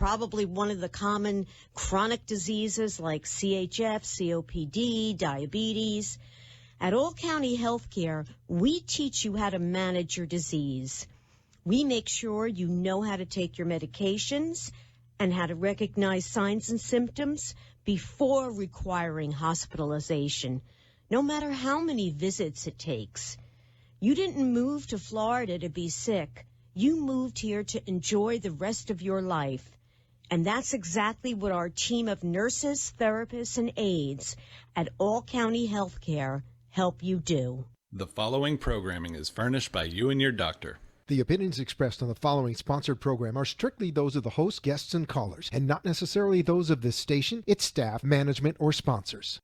probably one of the common chronic diseases like CHF, COPD, diabetes. At All County Healthcare, we teach you how to manage your disease. We make sure you know how to take your medications and how to recognize signs and symptoms before requiring hospitalization, no matter how many visits it takes. You didn't move to Florida to be sick. You moved here to enjoy the rest of your life. And that's exactly what our team of nurses, therapists, and aides at All County Healthcare help you do. The following programming is furnished by you and your doctor. The opinions expressed on the following sponsored program are strictly those of the host, guests, and callers, and not necessarily those of this station, its staff, management, or sponsors.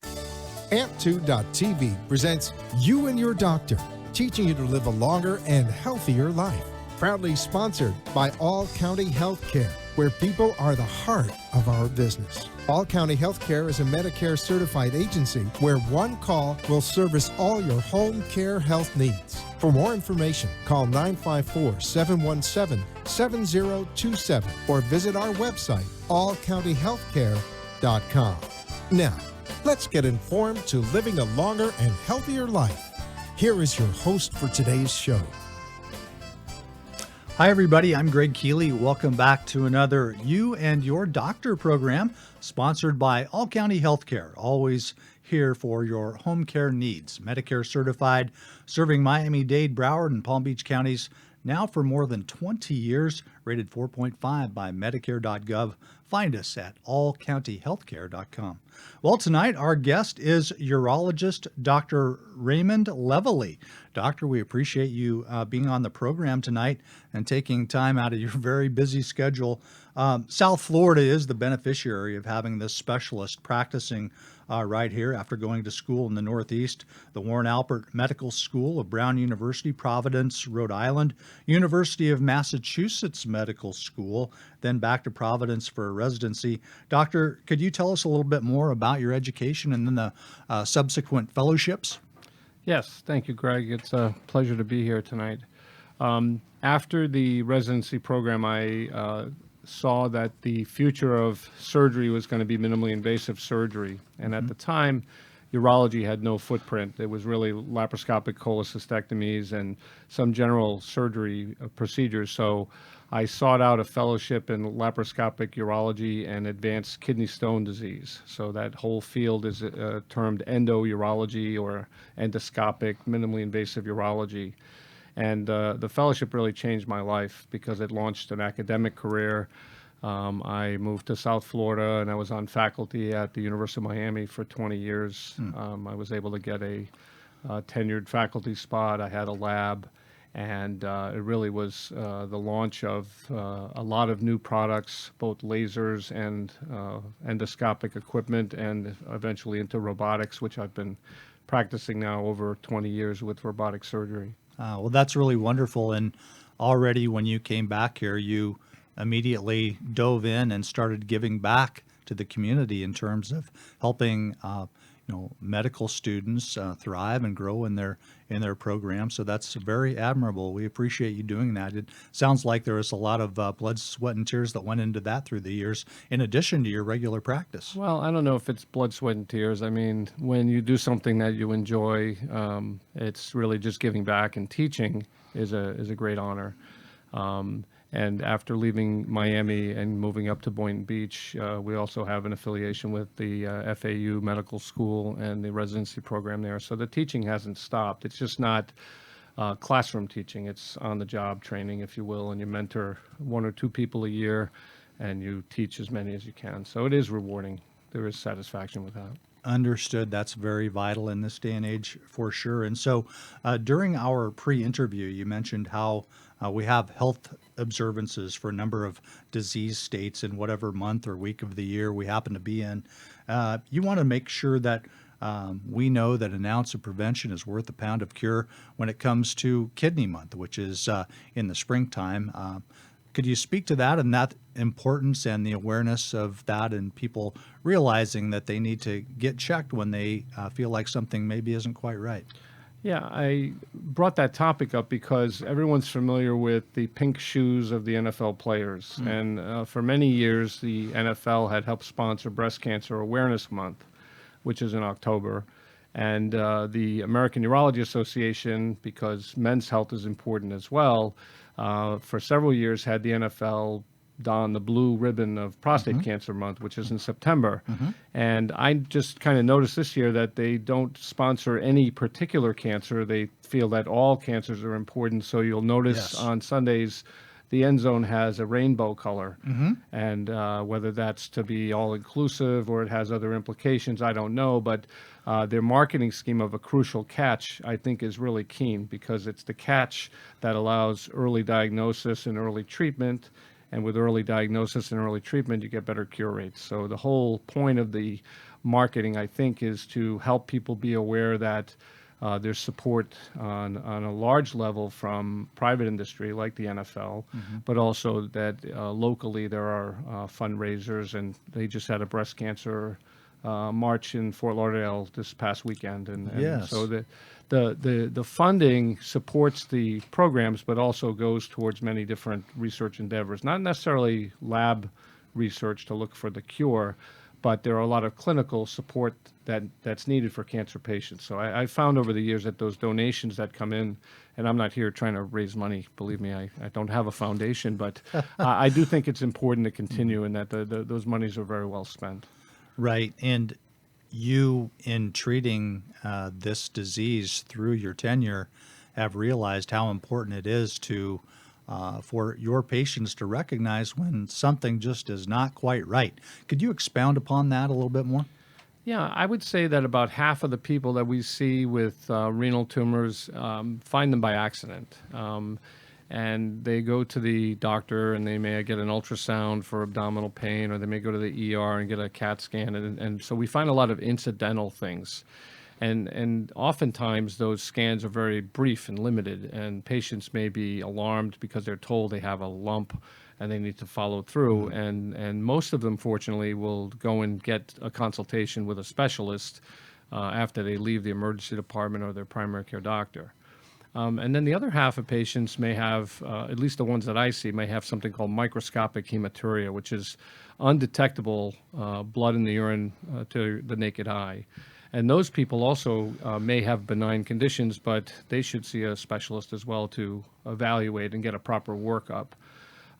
Amp2.tv presents You and Your Doctor, teaching you to live a longer and healthier life. Proudly sponsored by All County Healthcare, where people are the heart of our business. All County Healthcare is a Medicare certified agency where one call will service all your home care health needs. For more information, call 954-717-7027 or visit our website, allcountyhealthcare.com. Now, let's get informed to living a longer and healthier life. Here is your host for today's show. Hi, everybody. I'm Greg Keeley. Welcome back to another You and Your Doctor program sponsored by All County Healthcare. Always here for your home care needs. Medicare certified, serving Miami-Dade, Broward, and Palm Beach counties now for more than 20 years, rated 4.5 by Medicare.gov. Find us at allcountyhealthcare.com. Well, tonight our guest is urologist Dr. Raymond Leveillee. Doctor, we appreciate you being on the program tonight and taking time out of your very busy schedule. South Florida is the beneficiary of having this specialist practicing right here after going to school in the Northeast, the Warren Alpert Medical School of Brown University, Providence, Rhode Island, University of Massachusetts Medical School, then back to Providence for a residency. Doctor, could you tell us a little bit more about your education and then the subsequent fellowships? Yes, thank you, Greg. It's a pleasure to be here tonight. After the residency program, I saw that the future of surgery was going to be minimally invasive surgery. And at the time, urology had no footprint. It was really laparoscopic cholecystectomies and some general surgery procedures. So I sought out a fellowship in laparoscopic urology and advanced kidney stone disease. So that whole field is termed endourology or endoscopic minimally invasive urology. And the fellowship really changed my life because it launched an academic career. I moved to South Florida and I was on faculty at the University of Miami for 20 years. I was able to get a tenured faculty spot. I had a lab, and it really was the launch of a lot of new products, both lasers and endoscopic equipment, and eventually into robotics, which I've been practicing now over 20 years with robotic surgery. Well, that's really wonderful. And already when you came back here, you immediately dove in and started giving back to the community in terms of helping medical students thrive and grow in their program. So that's very admirable. We appreciate you doing that. It sounds like there was a lot of blood, sweat, and tears that went into that through the years, in addition to your regular practice. Well, I don't know if it's blood, sweat, and tears. I mean, when you do something that you enjoy, it's really just giving back, and teaching is a great honor. And after leaving Miami and moving up to Boynton Beach, we also have an affiliation with the FAU Medical School and the residency program there. So the teaching hasn't stopped. It's just not classroom teaching. It's on-the-job training, if you will, and you mentor one or two people a year, and you teach as many as you can. So it is rewarding. There is satisfaction with that. Understood. That's very vital in this day and age for sure. And so during our pre-interview, you mentioned how we have health observances for a number of disease states in whatever month or week of the year we happen to be in. You want to make sure that we know that an ounce of prevention is worth a pound of cure when it comes to Kidney Month, which is in the springtime. Could you speak to that and that importance and the awareness of that, and people realizing that they need to get checked when they feel like something maybe isn't quite right? Yeah, I brought that topic up because everyone's familiar with the pink shoes of the NFL players. And for many years, the NFL had helped sponsor Breast Cancer Awareness Month, which is in October. And the American Urology Association, because men's health is important as well, for several years had the NFL don the blue ribbon of Prostate Cancer Month, which is in September. And I just kind of noticed this year that they don't sponsor any particular cancer. They feel that all cancers are important. So you'll notice on Sundays, the end zone has a rainbow color. And whether that's to be all inclusive or it has other implications, I don't know. But their marketing scheme of a crucial catch, I think, is really keen, because it's the catch that allows early diagnosis and early treatment. And with early diagnosis and early treatment, you get better cure rates. So the whole point of the marketing, I think, is to help people be aware that there's support on a large level from private industry like the NFL, but also that locally there are fundraisers, and they just had a breast cancer march in Fort Lauderdale this past weekend. And so the funding supports the programs, but also goes towards many different research endeavors, not necessarily lab research to look for the cure, but there are a lot of clinical support that's needed for cancer patients. So I found over the years that those donations that come in, and I'm not here trying to raise money, believe me, I don't have a foundation, but I do think it's important to continue, and that those monies are very well spent. Right. And you, in treating this disease through your tenure, have realized how important it is to for your patients to recognize when something just is not quite right. Could you expound upon that a little bit more? Yeah, I would say that about half of the people that we see with renal tumors find them by accident. And they go to the doctor and they may get an ultrasound for abdominal pain, or they may go to the ER and get a CAT scan. And so we find a lot of incidental things. And oftentimes those scans are very brief and limited, and patients may be alarmed because they're told they have a lump and they need to follow through. And most of them, fortunately, will go and get a consultation with a specialist after they leave the emergency department or their primary care doctor. And then the other half of patients may have, at least the ones that I see, may have something called microscopic hematuria, which is undetectable blood in the urine to the naked eye. And those people also may have benign conditions, but they should see a specialist as well to evaluate and get a proper workup.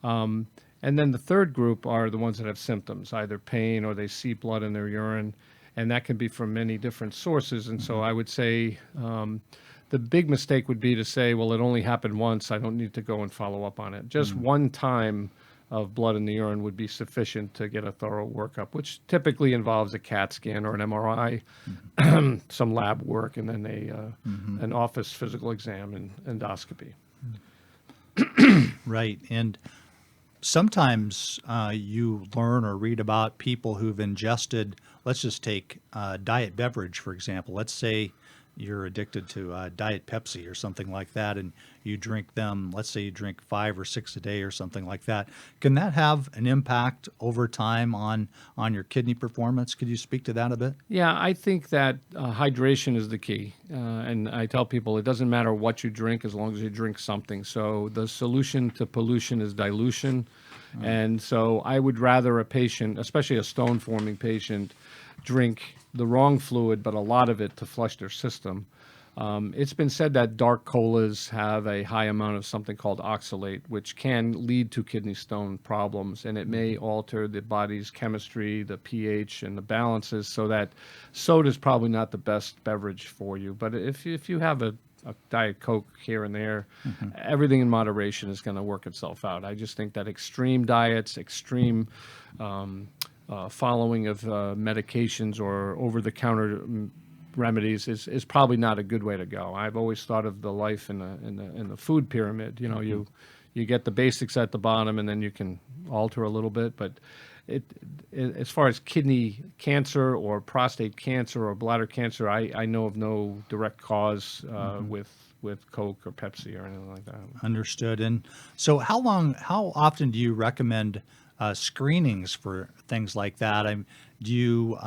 And then the third group are the ones that have symptoms, either pain or they see blood in their urine, and that can be from many different sources. And so I would say the big mistake would be to say, well, it only happened once, I don't need to go and follow up on it. Just one time of blood in the urine would be sufficient to get a thorough workup, which typically involves a CAT scan or an MRI, some lab work, and then an office physical exam and endoscopy. Right. And sometimes you learn or read about people who've ingested, let's just take diet beverage, for example. Let's say you're addicted to Diet Pepsi or something like that, and you drink them, let's say you drink 5 or 6 a day or something like that. Can that have an impact over time on your kidney performance? Could you speak to that a bit? Yeah, I think that hydration is the key. And I tell people it doesn't matter what you drink as long as you drink something. So the solution to pollution is dilution. And so I would rather a patient, especially a stone-forming patient, drink the wrong fluid, but a lot of it to flush their system. It's been said that dark colas have a high amount of something called oxalate, which can lead to kidney stone problems, and it may alter the body's chemistry, the pH, and the balances, so that soda is probably not the best beverage for you. But if you have a Diet Coke here and there, everything in moderation is going to work itself out. I just think that extreme diets, extreme following of medications or over-the-counter remedies is probably not a good way to go. I've always thought of the life in the food pyramid. You know, you get the basics at the bottom, and then you can alter a little bit. But as far as kidney cancer or prostate cancer or bladder cancer, I know of no direct cause with Coke or Pepsi or anything like that. Understood. And so how often do you recommend screenings for things like that? Do you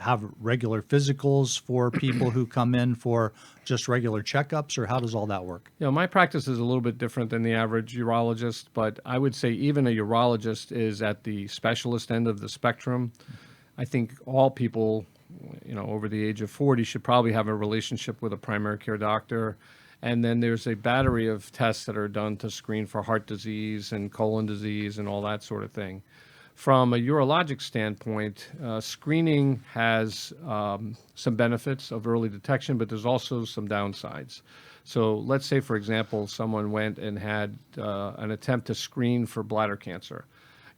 have regular physicals for people who come in for just regular checkups, or how does all that work? My practice is a little bit different than the average urologist, but I would say even a urologist is at the specialist end of the spectrum. I think all people, over the age of 40 should probably have a relationship with a primary care doctor. And then there's a battery of tests that are done to screen for heart disease and colon disease and all that sort of thing. From a urologic standpoint, screening has some benefits of early detection, but there's also some downsides. So let's say, for example, someone went and had an attempt to screen for bladder cancer.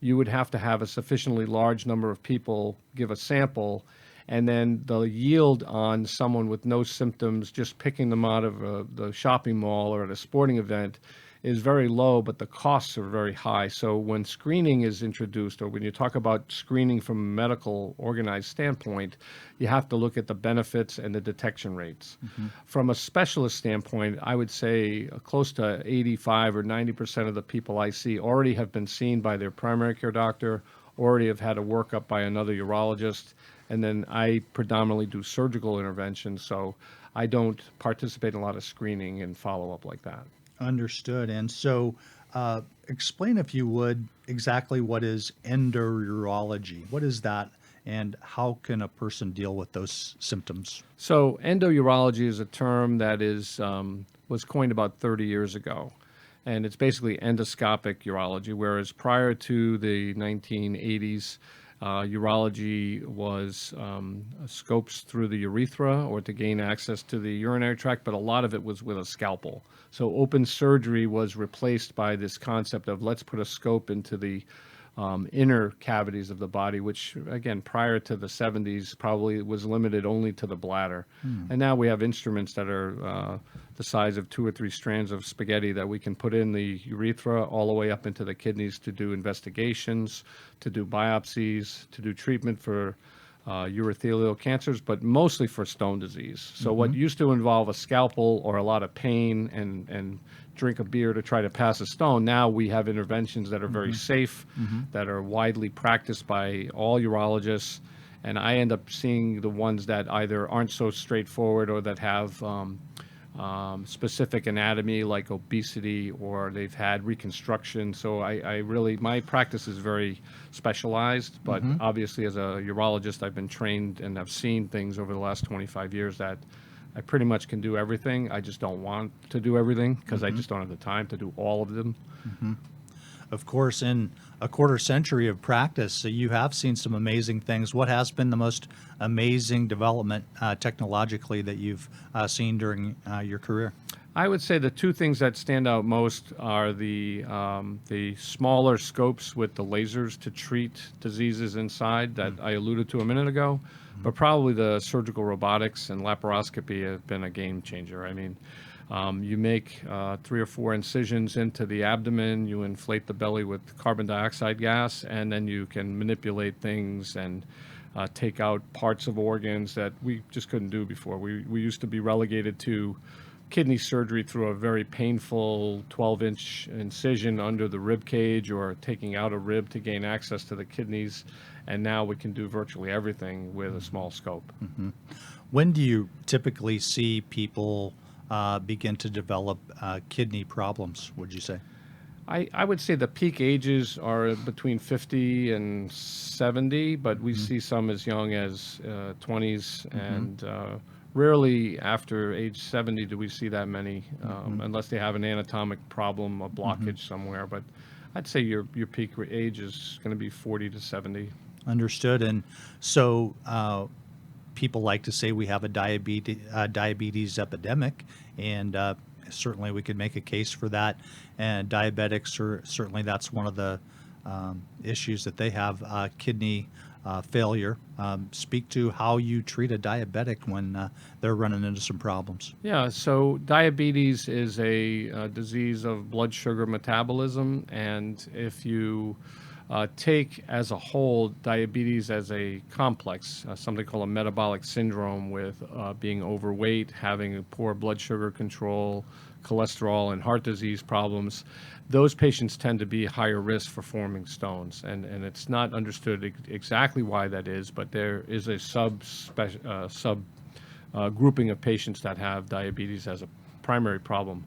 You would have to have a sufficiently large number of people give a sample, and then the yield on someone with no symptoms, just picking them out of the shopping mall or at a sporting event, is very low, but the costs are very high. So when screening is introduced, or when you talk about screening from a medical organized standpoint, you have to look at the benefits and the detection rates. From a specialist standpoint, I would say close to 85 or 90% of the people I see already have been seen by their primary care doctor, already have had a workup by another urologist, and then I predominantly do surgical interventions, so I don't participate in a lot of screening and follow-up like that. Understood. And so explain, if you would, exactly what is endourology. What is that, and how can a person deal with those symptoms? So endourology is a term that was coined about 30 years ago, and it's basically endoscopic urology, whereas prior to the 1980s, urology was scopes through the urethra or to gain access to the urinary tract, but a lot of it was with a scalpel. So open surgery was replaced by this concept of let's put a scope into the inner cavities of the body, which, again, prior to the 70s probably was limited only to the bladder. And now we have instruments that are the size of 2 or 3 strands of spaghetti that we can put in the urethra all the way up into the kidneys to do investigations, to do biopsies, to do treatment for urothelial cancers, but mostly for stone disease. So what used to involve a scalpel or a lot of pain and drink a beer to try to pass a stone, now we have interventions that are very safe, that are widely practiced by all urologists, and I end up seeing the ones that either aren't so straightforward or that have specific anatomy like obesity, or they've had reconstruction. So I really, my practice is very specialized, but obviously as a urologist, I've been trained and I've seen things over the last 25 years that I pretty much can do everything. I just don't want to do everything because I just don't have the time to do all of them. Of course, in a quarter century of practice, so you have seen some amazing things. What has been the most amazing development technologically that you've seen during your career? I would say the two things that stand out most are the smaller scopes with the lasers to treat diseases inside that I alluded to a minute ago, but probably the surgical robotics and laparoscopy have been a game changer. I mean, you make 3 or 4 incisions into the abdomen, you inflate the belly with carbon dioxide gas, and then you can manipulate things and take out parts of organs that we just couldn't do before. We used to be relegated to kidney surgery through a very painful 12-inch incision under the rib cage or taking out a rib to gain access to the kidneys, and now we can do virtually everything with a small scope. When do you typically see people begin to develop kidney problems, would you say? I would say the peak ages are between 50 and 70, but we see some as young as 20s, and rarely after age 70 do we see that many, unless they have an anatomic problem, a blockage somewhere. But I'd say your peak age is going to be 40 to 70. Understood. And so people like to say we have a diabetes epidemic, and certainly we could make a case for that. And diabetics are certainly, that's one of the issues that they have, kidney failure. Speak to how you treat a diabetic when they're running into some problems. Yeah, so diabetes is a disease of blood sugar metabolism, and if you take as a whole diabetes as a complex, something called a metabolic syndrome with being overweight, having poor blood sugar control, cholesterol and heart disease problems, those patients tend to be higher risk for forming stones. And it's not understood exactly why that is, but there is a grouping of patients that have diabetes as a primary problem.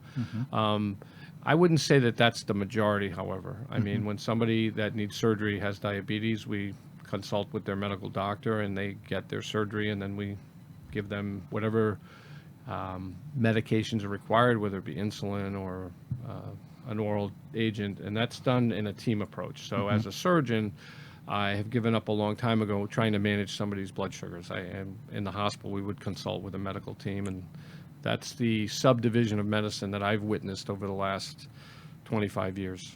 I wouldn't say that that's the majority, however. I mean, when somebody that needs surgery has diabetes, we consult with their medical doctor and they get their surgery, and then we give them whatever medications are required, whether it be insulin or an oral agent, and that's done in a team approach. So as a surgeon, I have given up a long time ago trying to manage somebody's blood sugars. I am in the hospital, we would consult with a medical team, and that's the subdivision of medicine that I've witnessed over the last 25 years.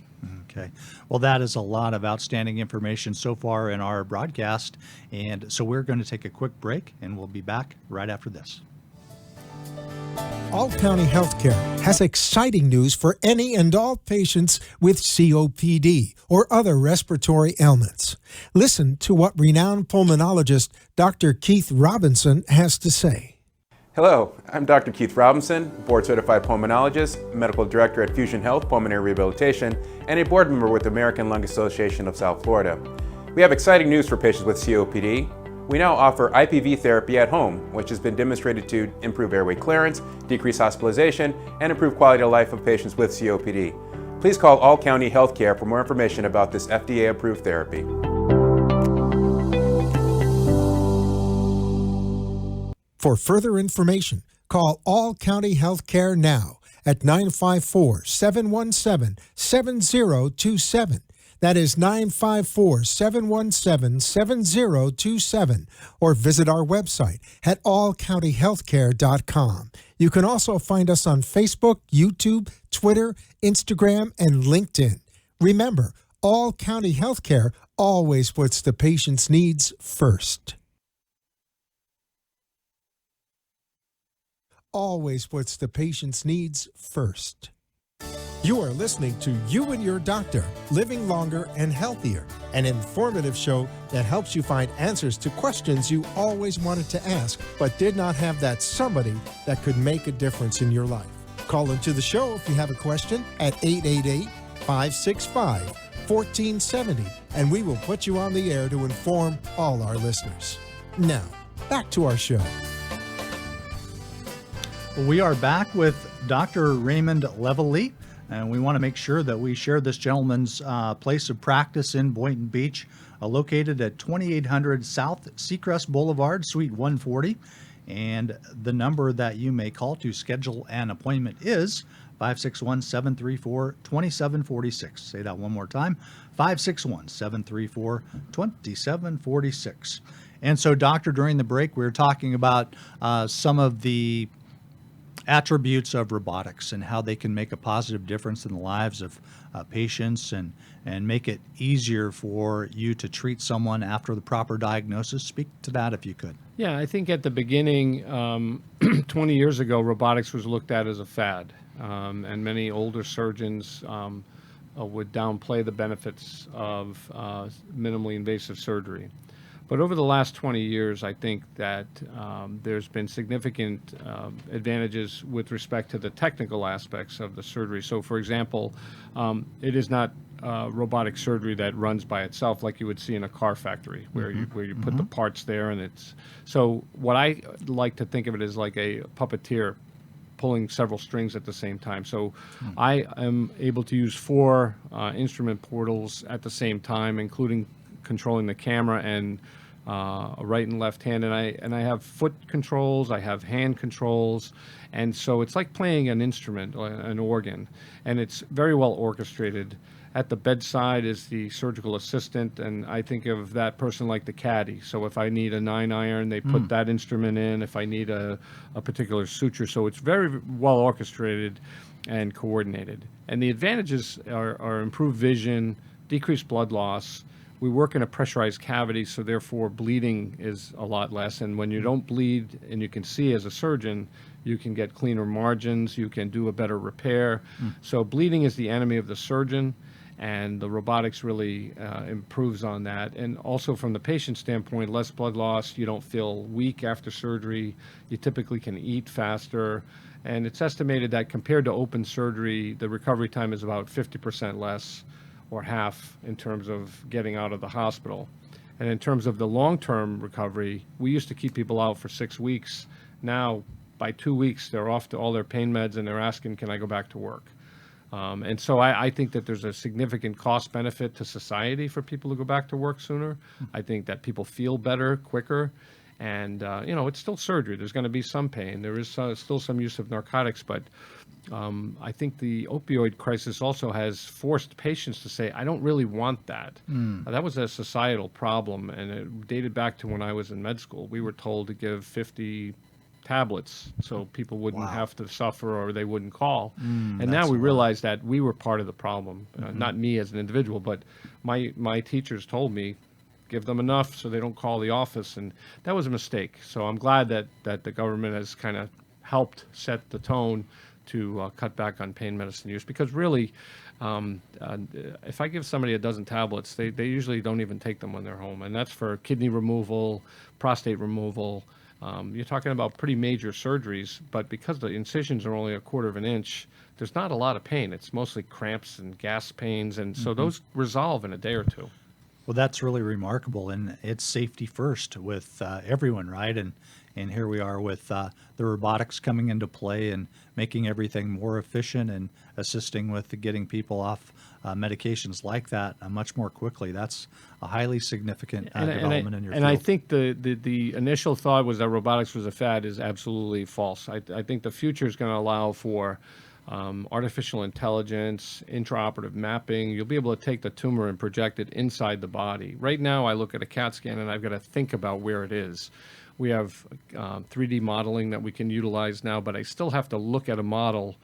Okay. Well, that is a lot of outstanding information so far in our broadcast. And so we're going to take a quick break, and we'll be back right after this. All County Healthcare has exciting news for any and all patients with COPD or other respiratory ailments. Listen to what renowned pulmonologist Dr. Keith Robinson has to say. Hello, I'm Dr. Keith Robinson, board-certified pulmonologist, medical director at Fusion Health Pulmonary Rehabilitation, and a board member with the American Lung Association of South Florida. We have exciting news for patients with COPD. We now offer IPV therapy at home, which has been demonstrated to improve airway clearance, decrease hospitalization, and improve quality of life of patients with COPD. Please call All County Healthcare for more information about this FDA-approved therapy. For further information, call All County Healthcare now at 954-717-7027. That is 954-717-7027. Or visit our website at allcountyhealthcare.com. You can also find us on Facebook, YouTube, Twitter, Instagram, and LinkedIn. Remember, All County Healthcare always puts the patient's needs first. Always puts the patient's needs first. You are listening to You and Your Doctor, Living Longer and Healthier, an informative show that helps you find answers to questions you always wanted to ask but did not have that somebody that could make a difference in your life. Call into the show if you have a question at 888-565-1470, and we will put you on the air to inform all our listeners. Now, back to our show. We are back with Dr. Raymond Leveillee, and we want to make sure that we share this gentleman's place of practice in Boynton Beach, located at 2800 South Seacrest Boulevard, Suite 140. And the number that you may call to schedule an appointment is 561-734-2746. Say that one more time, 561-734-2746. And so, Doctor, during the break, we were talking about some of the attributes of robotics and how they can make a positive difference in the lives of patients and make it easier for you to treat someone after the proper diagnosis. Speak to that if you could. Yeah, I think at the beginning, 20 years ago, robotics was looked at as a fad, and many older surgeons would downplay the benefits of minimally invasive surgery. But over the last 20 years, I think that there's been significant advantages with respect to the technical aspects of the surgery. So, for example, it is not robotic surgery that runs by itself like you would see in a car factory, where you put the parts there, and it's so. What I like to think of it as like a puppeteer pulling several strings at the same time. So I am able to use 4 instrument portals at the same time, including controlling the camera and a right and left hand, and I have foot controls, I have hand controls, and so it's like playing an instrument, an organ, and it's very well orchestrated. At the bedside is the surgical assistant, and I think of that person like the caddy. So if I need a 9-iron, they put that instrument in. If I need a particular suture, so it's very well orchestrated and coordinated. And the advantages are improved vision, decreased blood loss. We work in a pressurized cavity, so therefore bleeding is a lot less. And when you don't bleed and you can see as a surgeon, you can get cleaner margins, you can do a better repair. So bleeding is the enemy of the surgeon. And the robotics really improves on that. And also from the patient standpoint, less blood loss, you don't feel weak after surgery, you typically can eat faster. And it's estimated that compared to open surgery, the recovery time is about 50% less, or half, in terms of getting out of the hospital. And in terms of the long-term recovery, we used to keep people out for 6 weeks. Now, by 2 weeks, they're off to all their pain meds and they're asking, can I go back to work? And so I think that there's a significant cost benefit to society for people to go back to work sooner. I think that people feel better, quicker. And, it's still surgery. There's going to be some pain. There is still some use of narcotics. But I think the opioid crisis also has forced patients to say, I don't really want that. That was a societal problem. And it dated back to when I was in med school. We were told to give 50 tablets so people wouldn't have to suffer or they wouldn't call. And now we realize that we were part of the problem. Not me as an individual, but my teachers told me, give them enough so they don't call the office, and that was a mistake. So I'm glad that the government has kind of helped set the tone to cut back on pain medicine use, because really, if I give somebody a dozen tablets, they usually don't even take them when they're home, and that's for kidney removal, prostate removal. You're talking about pretty major surgeries, but because the incisions are only 1/4 of an inch, there's not a lot of pain. It's mostly cramps and gas pains, and so those resolve in a day or two. Well, that's really remarkable, and it's safety first with everyone, right? And here we are with the robotics coming into play and making everything more efficient and assisting with getting people off medications like that much more quickly. That's a highly significant development in your field. And I think the initial thought was that robotics was a fad is absolutely false. I think the future is going to allow for artificial intelligence, intraoperative mapping. You'll be able to take the tumor and project it inside the body. Right now, I look at a CAT scan and I've got to think about where it is. We have 3D modeling that we can utilize now, but I still have to look at a model,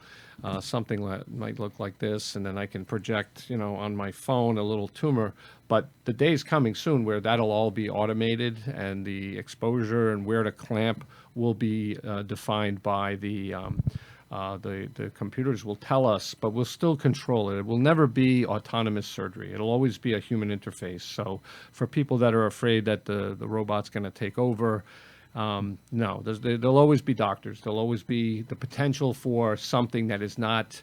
something that might look like this, and then I can project, on my phone a little tumor. But the day's coming soon where that'll all be automated, and the exposure and where to clamp will be defined by the computers will tell us, but we'll still control it. It will never be autonomous surgery. It'll always be a human interface. So for people that are afraid that the robot's going to take over, no, there'll always be doctors. There'll always be the potential for something that is not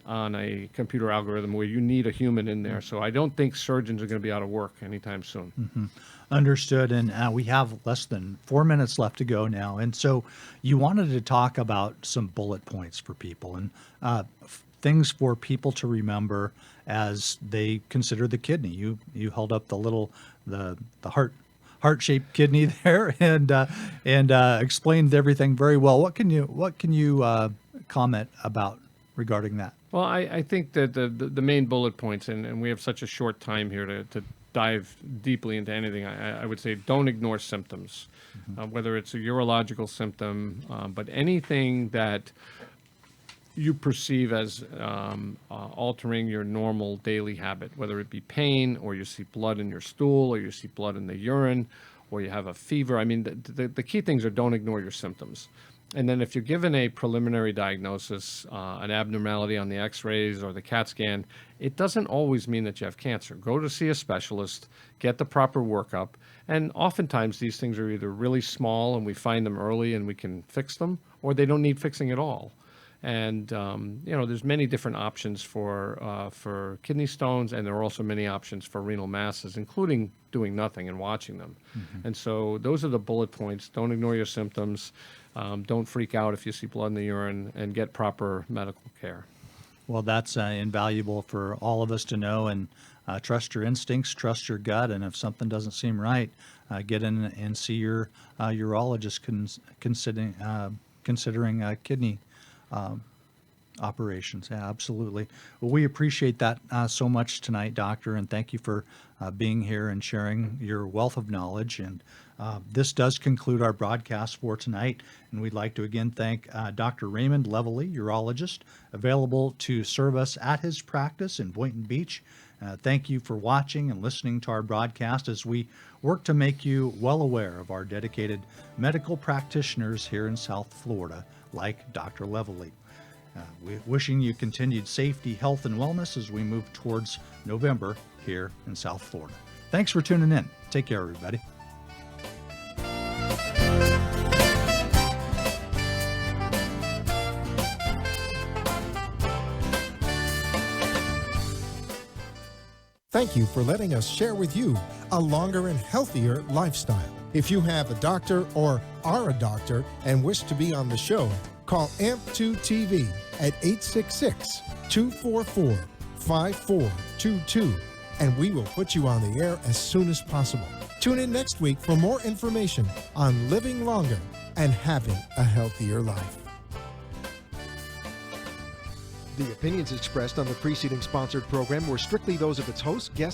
on a computer algorithm where you need a human in there. So I don't think surgeons are going to be out of work anytime soon. Understood. And we have less than 4 minutes left to go now. And so you wanted to talk about some bullet points for people and things for people to remember as they consider the kidney. You held up the heart-shaped kidney there and explained everything very well. What can you comment about regarding that? Well, I think that the main bullet points, and we have such a short time here to dive deeply into anything, I would say don't ignore symptoms, whether it's a urological symptom, but anything that you perceive as altering your normal daily habit, whether it be pain, or you see blood in your stool, or you see blood in the urine, or you have a fever. I mean, the key things are don't ignore your symptoms. And then if you're given a preliminary diagnosis, an abnormality on the x-rays or the CAT scan, it doesn't always mean that you have cancer. Go to see a specialist, get the proper workup, and oftentimes these things are either really small and we find them early and we can fix them, or they don't need fixing at all. And, there's many different options for kidney stones, and there are also many options for renal masses, including doing nothing and watching them. And so those are the bullet points. Don't ignore your symptoms. Don't freak out if you see blood in the urine, and get proper medical care. Well, that's invaluable for all of us to know, and trust your instincts, trust your gut, and if something doesn't seem right, get in and see your urologist considering kidney operations. Yeah, absolutely. Well, we appreciate that so much tonight, Doctor, and thank you for being here and sharing your wealth of knowledge. And this does conclude our broadcast for tonight, and we'd like to again thank Dr. Raymond Leveillee, urologist, available to serve us at his practice in Boynton Beach. Thank you for watching and listening to our broadcast as we work to make you well aware of our dedicated medical practitioners here in South Florida, like Dr. Leveillee. Wishing you continued safety, health, and wellness as we move towards November here in South Florida. Thanks for tuning in. Take care, everybody. Thank you for letting us share with you a longer and healthier lifestyle. If you have a doctor or are a doctor and wish to be on the show, call AMP2 TV at 866-244-5422, and we will put you on the air as soon as possible. Tune in next week for more information on living longer and having a healthier life. The opinions expressed on the preceding sponsored program were strictly those of its host, guests,